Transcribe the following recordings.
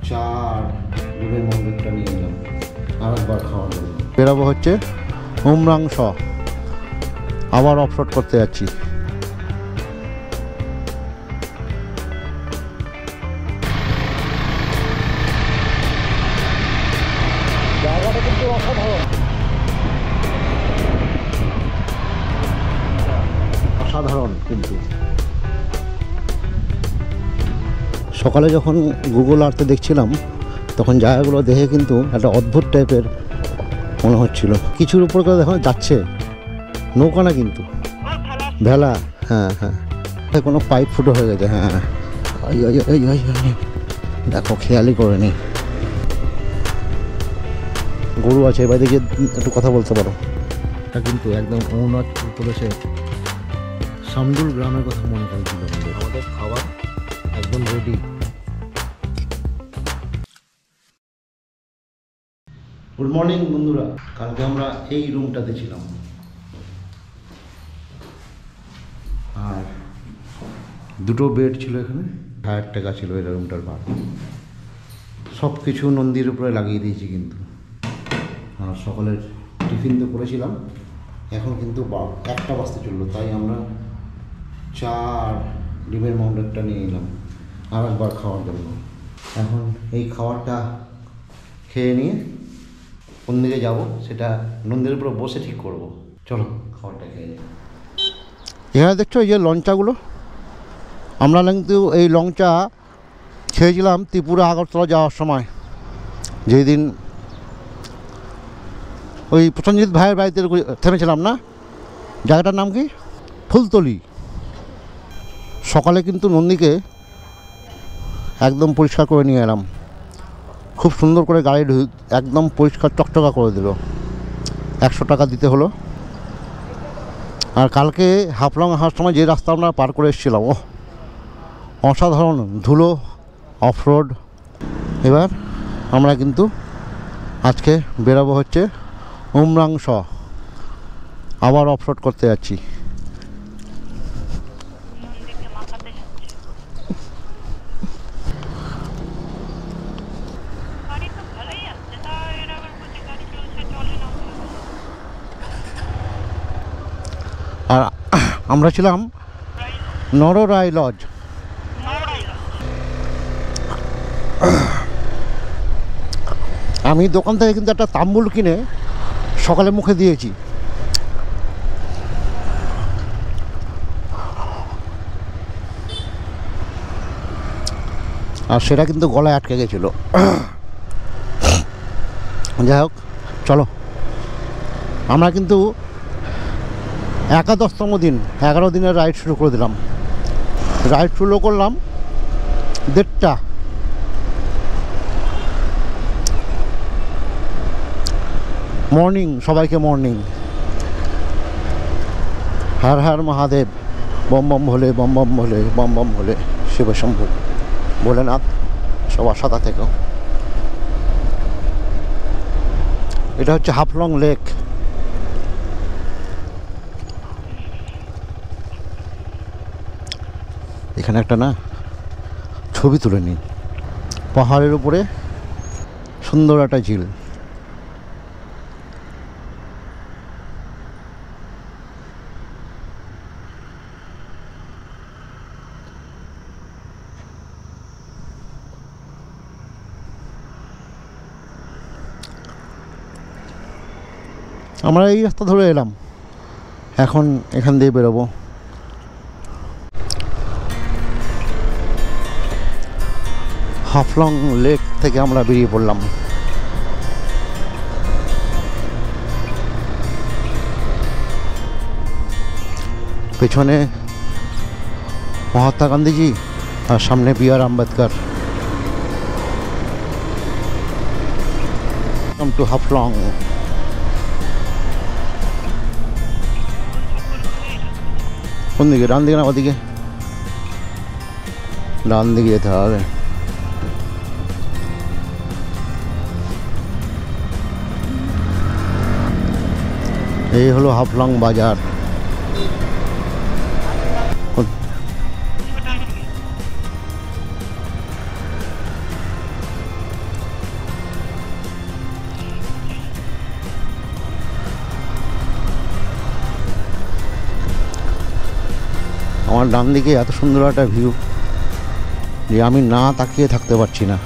চার ডিমের মন্দিরটা নিয়ে এলাম আরেকবার খাওয়ার জন্য। বেরাবো হচ্ছে উমরাংশ, আবার অফরোড করতে যাচ্ছি। জায়গাটা কিন্তু অসাধারণ, অসাধারণ। কিন্তু সকালে যখন গুগল আর্থে দেখছিলাম তখন জায়গাগুলো দেখে কিন্তু একটা অদ্ভুত টাইপের মনে হচ্ছিল। কিছুর উপর করে দেখো যাচ্ছে নৌকা না, কিন্তু ভেলা। হ্যাঁ হ্যাঁ, কোনো পাইপ ফুটো হয়ে গেছে। হ্যাঁ, দেখো খেয়ালই করে নি। গরু আছে, এবার দেখে একটু কথা বলতে পারো। এটা কিন্তু একদম অরুণাচল প্রদেশের সামদুল গ্রামের কথা মনে করেছিল। আমাদের খাবার একদম রেডি। গুড মর্নিং বন্ধুরা, কালকে আমরা এই রুমটাতে ছিলাম আর দুটো বেড ছিল এখানে, 1000 টাকা ছিল এই রুমটার ভাড়া। সব কিছু নন্দীর উপরে লাগিয়ে দিয়েছি কিন্তু। আর সকালের টিফিন তো করেছিলাম, এখন কিন্তু 1টা বাজতে চললো, তাই আমরা চার ডিমের মন্দিরটা নিয়ে এলাম আরেকবার খাওয়ার জন্য। এখন এই খাবারটা খেয়ে নিয়ে কোন দিকে যাবো সেটা নন্দীর উপরে বসে ঠিক করবো। চলো খাবারটা খেয়ে যাই। এখানে দেখছো এই যে লঞ্চাগুলো, আমরা কিন্তু এই লঞ্চা খেয়েছিলাম ত্রিপুরা আগরতলা যাওয়ার সময়, যেই দিন ওই প্রসেনজিৎ ভাইয়ের বাড়িতে থেমেছিলাম না। জায়গাটার নাম কি? ফুলতলি। সকালে কিন্তু নন্দীকে একদম পরিষ্কার করে নিয়ে এলাম, খুব সুন্দর করে গাড়ি একদম পরিষ্কার চকচকা করে দিল। 100 টাকা দিতে হলো। আর কালকে হাফলং আসার সময় যে রাস্তা আমরা পার করে এসেছিলাম, ও অসাধারণ ধুলো, অফরোড। এবার আমরা কিন্তু আজকে বেরাবো হচ্ছে উমরাংশ, আবার অফরোড করতে যাচ্ছি। আর আমরা ছিলাম নররাই লজ। আমি দোকান থেকে কিন্তু একটা তাম্বুল কিনে সকালে মুখে দিয়েছি। আর সেটা কিন্তু গলায় আটকে গেছিলো। যাই হোক, চলো। আমরা কিন্তু 11তম দিন, 11 দিনের রাইড শুরু করে দিলাম। রাইড শুরু করলাম 1:30। মর্নিং, সবাইকে morning. Har Har Mahadev, bomb bomb ভোলে, বম বম ভোলে, বম বম ভোলে, শিব শম্ভু ভোলেনাথ সবার সাথে থেকেও। এটা হচ্ছে হাফলং লেক। এখানে একটা না ছবি তুলে নিই, পাহাড়ের উপরে সুন্দর একটা ঝিল। আমরা এই রাস্তা ধরে এলাম, এখন এখান দিয়ে বেরোবো। হাফলং লেক থেকে আমরা বেরিয়ে পড়লাম। পেছনে মহাত্মা গান্ধীজি আর সামনে B.R.. Ambedkar. Welcome to Haflong. কোন দিকে? ডান দিকে না ওদিকে? ডান দিকে যেতে হবে। এই হলো হাফলং বাজার। আমার ডান দিকে এত সুন্দর একটা ভিউ যে আমি না তাকিয়ে থাকতে পারছি না।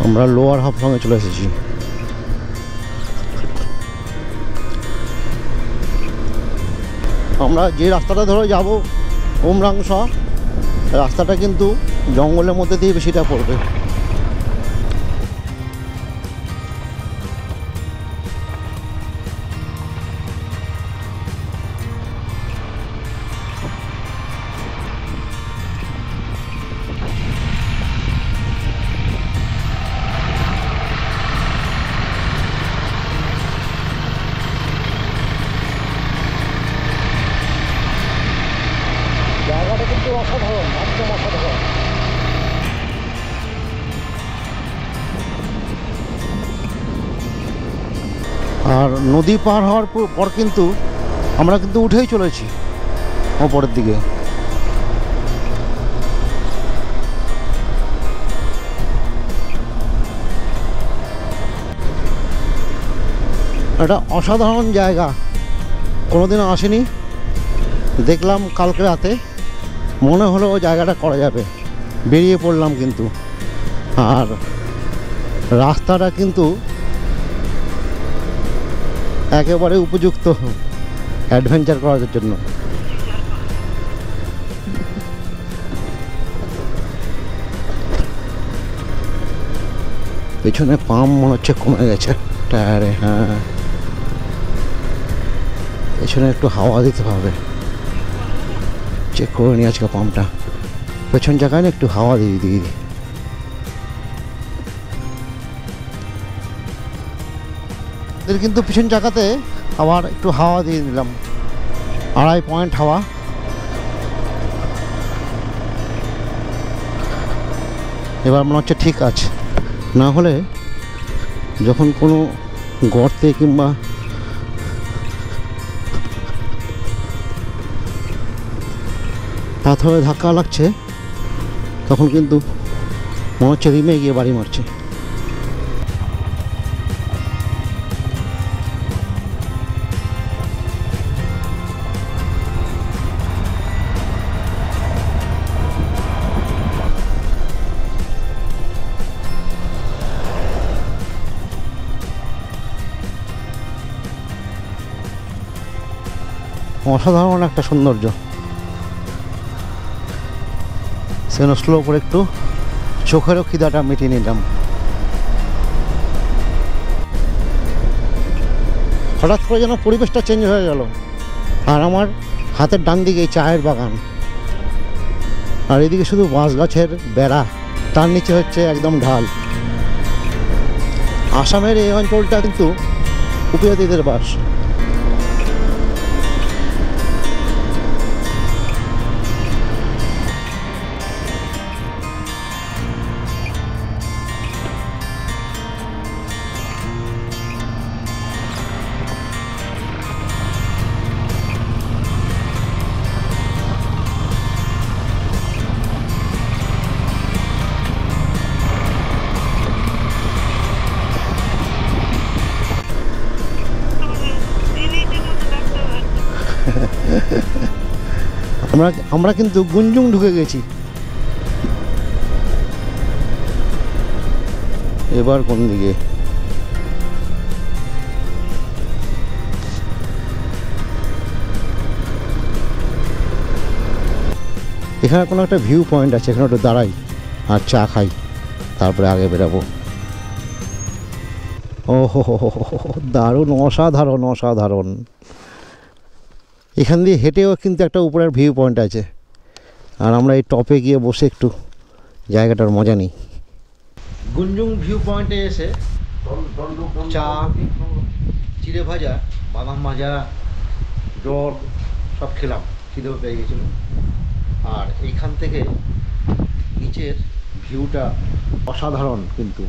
আমরা লোয়ার হাফলংয়ে চলে এসেছি। আমরা যে রাস্তাটা ধরে যাব উমরাংসা, রাস্তাটা কিন্তু জঙ্গলের মধ্যে দিয়ে বেশিটা পড়বে। জায়গাটা কিন্তু অসাধারণ, একদম অসাধারণ। আর নদী পার হওয়ার পর কিন্তু আমরা কিন্তু উঠেই চলেছি ওপরের দিকে। এটা অসাধারণ জায়গা, কোনোদিনও আসেনি, দেখলাম কালকে রাতে, মনে হলো ওই জায়গাটা করা যাবে, বেরিয়ে পড়লাম কিন্তু। আর রাস্তাটা কিন্তু একেবারে উপযুক্ত অ্যাডভেঞ্চার করার জন্য। পেছনে পাম্প মনে হচ্ছে কমে গেছে টায়ারে। হ্যাঁ, পেছনে একটু হাওয়া দিতে হবে, চেক করে নিই আজকে পাম্পটা। পেছন জায়গায় না একটু হাওয়া দিয়ে দিই। কিন্তু পিছন জায়গাতে আবার একটু হাওয়া দিয়ে দিলাম, 2.5 পয়েন্ট হাওয়া। এবার মনে হচ্ছে ঠিক আছে, না হলে যখন কোনো গর্তে কিংবা পাথরে ধাক্কা লাগছে তখন কিন্তু মনে হচ্ছে রিমে গিয়ে বাড়ি মারছে। অসাধারণ একটা সৌন্দর্য। সেখানে স্লো করে একটু চোখেরও খিদাটা মিটিয়ে নিলাম। হঠাৎ করে যেন পরিবেশটা চেঞ্জ হয়ে গেল। আর আমার হাতের ডান দিকে চায়ের বাগান, আর এদিকে শুধু বাঁশ গাছের বেড়া, তার নিচে হচ্ছে একদম ঢাল। আসামের এই অঞ্চলটা কিন্তু উপজাতিদের বাস। আমরা কিন্তু গুঞ্জুং ঢুকে গেছি। এবার কোন দিকে? এখানে কোনো একটা ভিউ পয়েন্ট আছে, এখানে একটু দাঁড়াই আর চা খাই, তারপরে আগে বেরাবো। ও হো হো হো, দারুণ, অসাধারণ অসাধারণ। এখান দিয়ে হেঁটেও কিন্তু একটা উপরের ভিউ পয়েন্ট আছে, আর আমরা এই টপে গিয়ে বসে একটু জায়গাটার মজা নিই। গুঞ্জুং ভিউ পয়েন্টে এসে চা, চিড়ে ভাজা, বাদাম ভাজা, জল সব খেলাম, খিদেও পেয়ে গেছিল। আর এইখান থেকে নিচের ভিউটা অসাধারণ কিন্তু।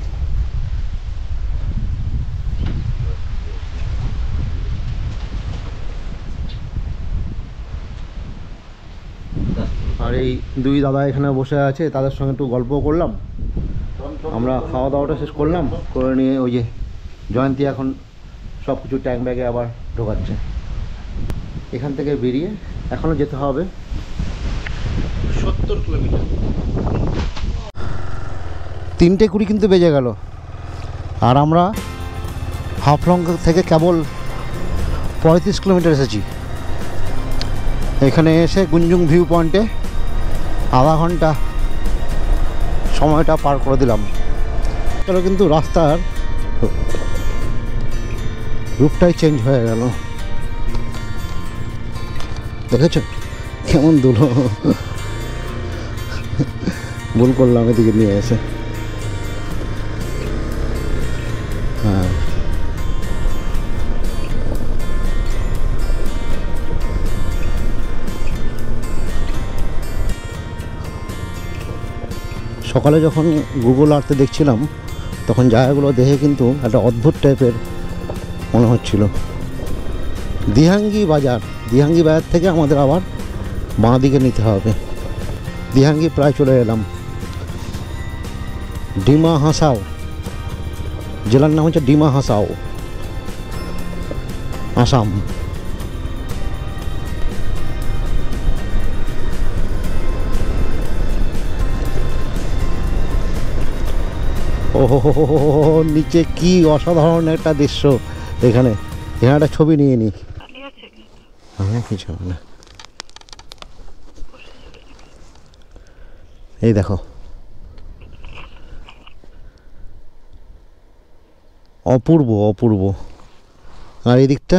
আর আর এই দুই দাদা এখানে বসে আছে, তাদের সঙ্গে একটু গল্প করলাম। আমরা খাওয়া দাওয়াটা শেষ করলাম, করে নিয়ে ওই যে জয়ন্তী এখন সব কিছু ট্যাঙ্ক ব্যাগে আবার ঢোকাচ্ছে। এখান থেকে বেরিয়ে এখনও যেতে হবে 70 কিলোমিটার। 3:20 কিন্তু বেজে গেল, আর আমরা হাফলং থেকে কেবল 35 কিলোমিটার এসেছি। এখানে এসে গুঞ্জুং ভিউ পয়েন্টে আধা ঘন্টা সময়টা পার করে দিলাম। তাহলে কিন্তু রাস্তার রূপটাই চেঞ্জ হয়ে গেল, দেখেছো কেমন দুলো। ভুল করলাম এদিকে নিয়ে এসে। হ্যাঁ, সকালে যখন গুগল আর্থে দেখছিলাম তখন জায়গাগুলো দেখে কিন্তু একটা অদ্ভুত টাইপের মনে হচ্ছিল। দিহাঙ্গি বাজার থেকে আমাদের আবার বাঁ দিকে নিতে হবে। দিহাঙ্গি প্রায় চলে এলাম। ডিমা হাসাও, জেলার নাম হচ্ছে ডিমা হাসাও, আসাম। ওহো, নিচে কি অসাধারণ একটা দৃশ্য। এখানে একটা ছবি নিয়ে নিই। হ্যাঁ, কিছু না, এই দেখো অপূর্ব অপূর্ব। আর এই দিকটা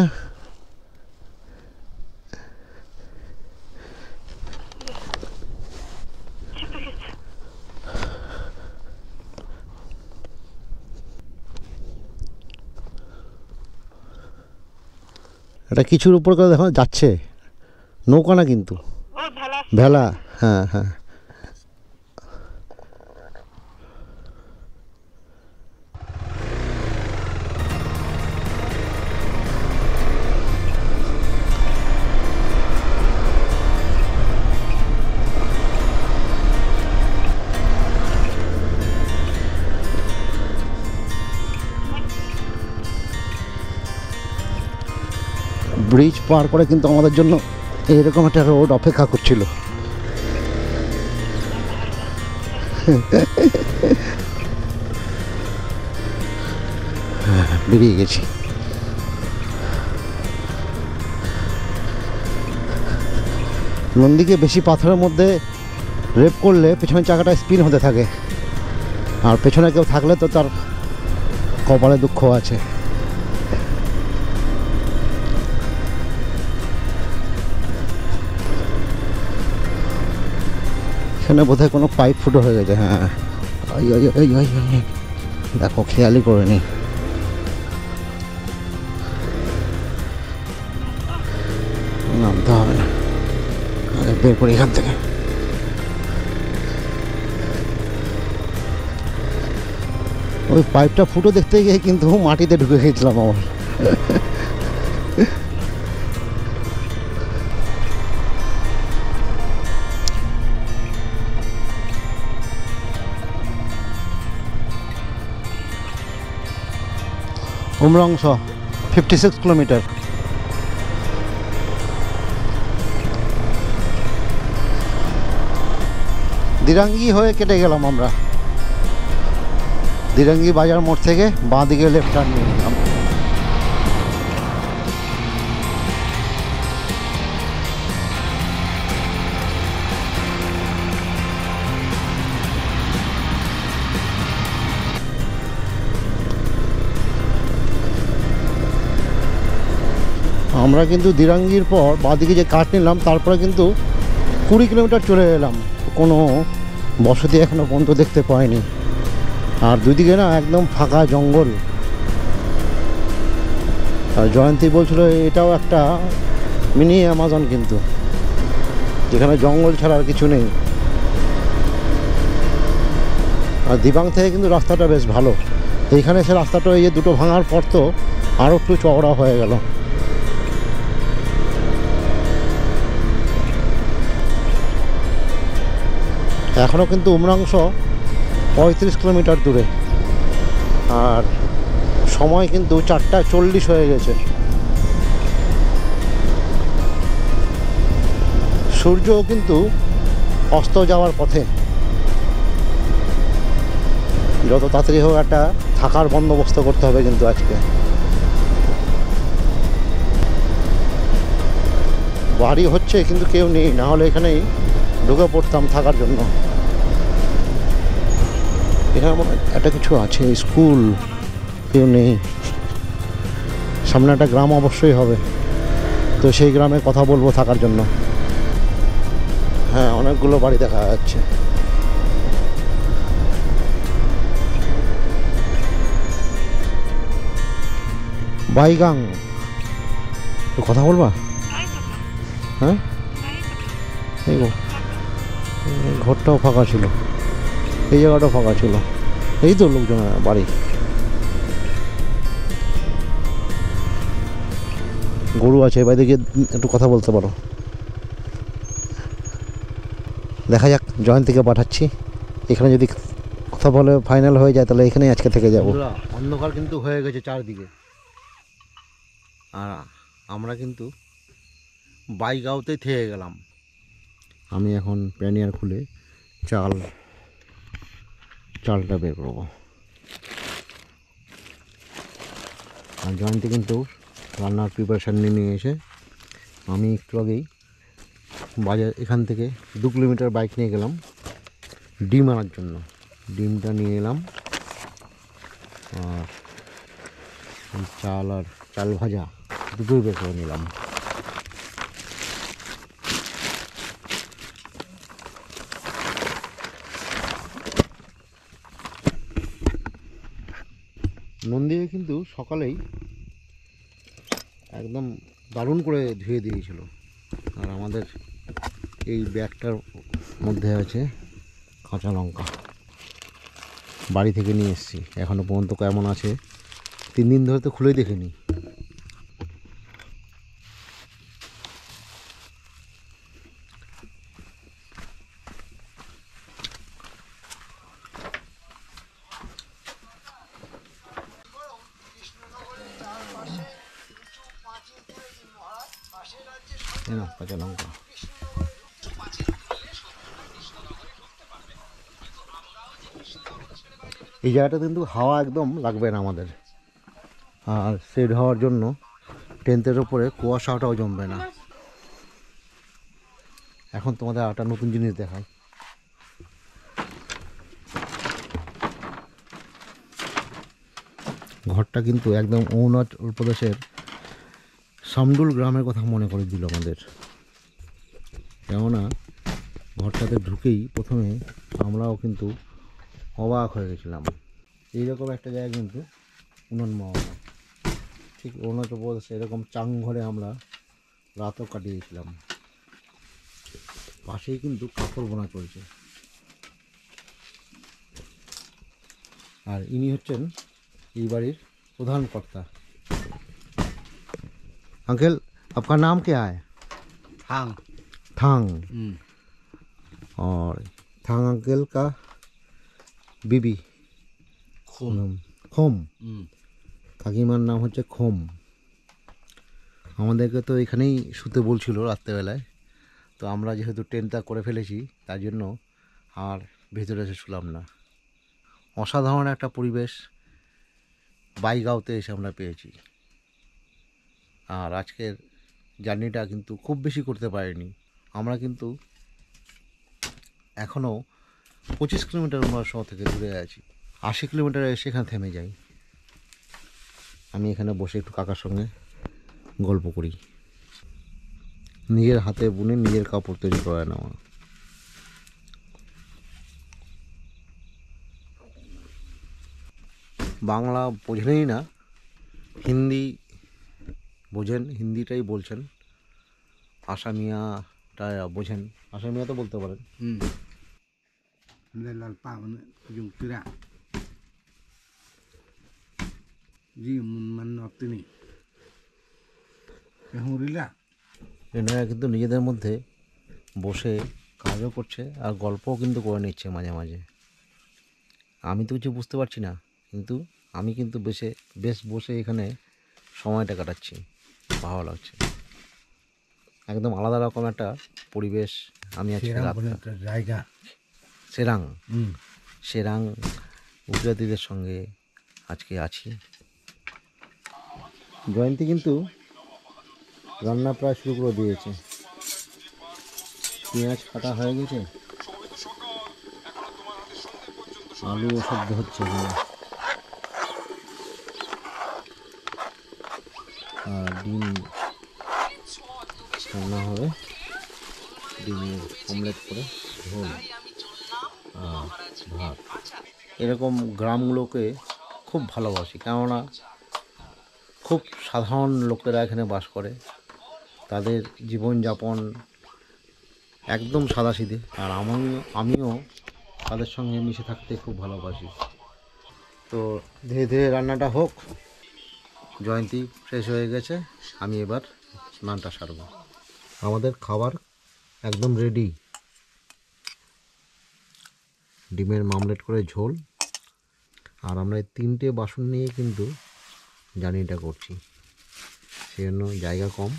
এটা কিছুর উপর করে দেখো যাচ্ছে, নৌকা না কিন্তু ভেলা। হ্যাঁ হ্যাঁ, ব্রিজ পার করে কিন্তু আমাদের জন্য এরকম একটা রোড অপেক্ষা করছিল। বেরিয়ে গেছি। নন্দীকে বেশি পাথরের মধ্যে রেপ করলে পেছনের চাকাটা স্পিন হতে থাকে, আর পেছনে কেউ থাকলে তো তার কপালে দুঃখ আছে। এখানে বোধহয় কোনো পাইপ ফুটো হয়ে গেছে। হ্যাঁ, দেখো খেয়ালই করে নি। নামতে হবে না, বের করি এখান থেকে। ওই পাইপটা ফুটো দেখতে গিয়ে কিন্তু মাটিতে ঢুকে গেছিলাম আমার। উমরংস 56 কিলোমিটার। দিরাঙ্গি হয়ে কেটে গেলাম আমরা। দিরাঙ্গি বাজার মোড় থেকে বাঁ দিকে লেফট টার্ন নিয়ে নিলাম। আমরা কিন্তু দিরাঙ্গির পর বাঁদিকে যে কাট নিলাম, তারপরে কিন্তু 20 কিলোমিটার চলে এলাম। কোনো বসতি এখনো পর্যন্ত দেখতে পাইনি, আর দুদিকে না একদম ফাঁকা জঙ্গল। আর জয়ন্তী বলছিল এটাও একটা মিনি অ্যামাজন কিন্তু, যেখানে জঙ্গল ছাড়া আর কিছু নেই। আর দিবাং থেকে কিন্তু রাস্তাটা বেশ ভালো। এইখানে এসে রাস্তাটা এই যে দুটো ভাঙার পর তো আরও একটু চওড়া হয়ে গেল। এখনও কিন্তু উমরাংশ 35 কিলোমিটার দূরে, আর সময় কিন্তু 4:40 হয়ে গেছে। সূর্যও কিন্তু অস্ত যাওয়ার পথে। যত তাড়াতাড়ি হোক একটা থাকার বন্দোবস্ত করতে হবে কিন্তু আজকে। বাড়ি হচ্ছে কিন্তু কেউ নেই, না হলে এখানেই ঢুকে পড়তাম থাকার জন্য। এখানে মনে হয় একটা কিছু আছে, স্কুল, কেউ নেই। সামনে একটা গ্রাম অবশ্যই হবে, তো সেই গ্রামে কথা বলবো থাকার জন্য। হ্যাঁ, অনেকগুলো বাড়ি দেখা যাচ্ছে। বাইগাং, তো কথা বলবা? হ্যাঁ, এই ঘরটাও ফাঁকা ছিল, এই জায়গাটাও ফাঁকা ছিল। এই তো লোকজন বাড়ি। গরু আছে, বাইরে গিয়ে একটু কথা বলতে পারো। দেখা যাক, জয়ন্তীকে পাঠাচ্ছি। এখানে যদি কথা বলে ফাইনাল হয়ে যায় তাহলে এখানেই আজকে থেকে যাবো। অন্ধকার কিন্তু হয়ে গেছে চারদিকে, আর আমরা কিন্তু বাইগাঁওতেই থেকে গেলাম। আমি এখন প্যানিয়ার খুলে চালটা বের করবো। আর জয়ন্তী কিন্তু রান্নার প্রিপারেশান নিয়ে এসে, আমি একটু আগেই বাজার এখান থেকে 2 কিলোমিটার বাইক নিয়ে গেলাম ডিম আনার জন্য। ডিমটা নিয়ে এলাম, আর চাল আর চাল ভাজা দুটোই বের করে নিলাম। নন্দীকে কিন্তু সকালেই একদম দারুণ করে ধুয়ে দিয়েছিল। আর আমাদের এই ব্যাগটার মধ্যে আছে কাঁচা লঙ্কা, বাড়ি থেকে নিয়ে এসেছি। এখনও পর্যন্ত কেমন আছে 3 দিন ধরে তো খুলেই দেখিনি। কাঁচা লঙ্কা এই জায়গাটা কিন্তু হাওয়া একদম লাগবে না আমাদের, আর শেড হওয়ার জন্য টেন্টের ওপরে কুয়াশাটাও জমবে না। এখন তোমাদের একটা নতুন জিনিস দেখাই। ঘরটা কিন্তু একদম অরুণাচল প্রদেশের সামডুল গ্রামের কথা মনে করে দিল আমাদের। কেননা ঘরটাতে ঢুকেই প্রথমে আমরাও কিন্তু অবাক হয়ে গেছিলাম। এইরকম একটা জায়গা কিন্তু উন্নয়ন, ঠিক অরুণাচল প্রদেশে এরকম চাং ঘরে আমরা রাতও কাটিয়েছিলাম। পাশেই কিন্তু কাপড় বোনা চলছে। আর ইনি হচ্ছেন এই বাড়ির প্রধান কর্তা। अंकल, आपका नाम क्या है? थांग। थांग। और थांग अंकल का बीबी खोम। खोम, কাকিমার নাম হচ্ছে খোম। আমাদেরকে তো এখানেই শুতে বলছিল রাত্রেবেলায়, তো আমরা যেহেতু টেন্টটা করে ফেলেছি তার জন্য আর ভেতরে এসে শুলাম না। অসাধারণ একটা পরিবেশ বাইগাঁওতে এসে আমরা পেয়েছি। আর আজকের জার্নিটা কিন্তু খুব বেশি করতে পারিনি আমরা, কিন্তু এখনও 25 কিলোমিটার আমরা শহর থেকে দূরে আছি। 80 কিলোমিটার এসে এখানে থেমে যাই। আমি এখানে বসে একটু কাকার সঙ্গে গল্প করি। নিজের হাতে বুনে নিজের কাপড় তৈরি করে নেওয়া। বাংলা বোঝেনই না, হিন্দি বোঝেন, হিন্দিটাই বলছেন। আসামিয়াটা বোঝেন, আসামিয়া তো বলতে পারেন। লাল পাवन yung tira জি মান নতনি হুরিলা। এনারা কিন্তু নিজেদের মধ্যে বসে কাজও করছে আর গল্পও কিন্তু করে নিচ্ছে মাঝে মাঝে। আমি তো কিছু বুঝতে পারছি না, কিন্তু আমি কিন্তু বেশ বসে এখানে সময়টা কাটাচ্ছি, ভালো লাগছে। একদম আলাদা রকম একটা পরিবেশ। আমি আজকে সেরাম রাত বলে একটা জায়গা। সেরাং হুম। সেরাং গুজরাটিদের সঙ্গে আজকে আছি। জয়ন্তী কিন্তু রান্না প্রায় শুরু করে দিয়েছে। পেঁয়াজ কাটা হয়ে গেছে, আলুও সেদ্ধ হচ্ছে এখানে, আর ডিম রান্না হবে, ডিমের অমলেট করে ঝোল আর ভাত। এরকম গ্রামগুলোকে খুব ভালোবাসি, কেননা খুব সাধারণ লোকেরা এখানে বাস করে, তাদের জীবনযাপন একদম সাদাসিধে। আর আমিও তাদের সঙ্গে মিশে থাকতে খুব ভালোবাসি। তো ধীরে ধীরে রান্নাটা হোক। জয়ন্তী ফ্রেশ হয়ে গেছে, আমি এবার স্নানটা সারব। আমাদের খাবার একদম রেডি। ডিমের মামলেট করে ঝোল, আর আমরা এই 3টে বাসন নিয়ে কিন্তু জার্নিটা করছি, সেজন্য জায়গা কম,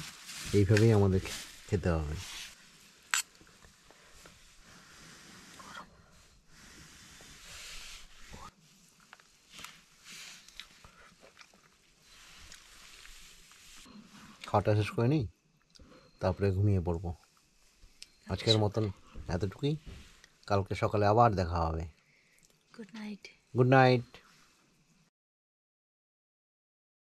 এইভাবেই আমাদের খেতে হবে। খাওয়াটা শেষ করে নিই, তারপরে ঘুমিয়ে পড়বো। আজকের মতন এতটুকুই, কালকে সকালে আবার দেখা হবে। Good night. Good night.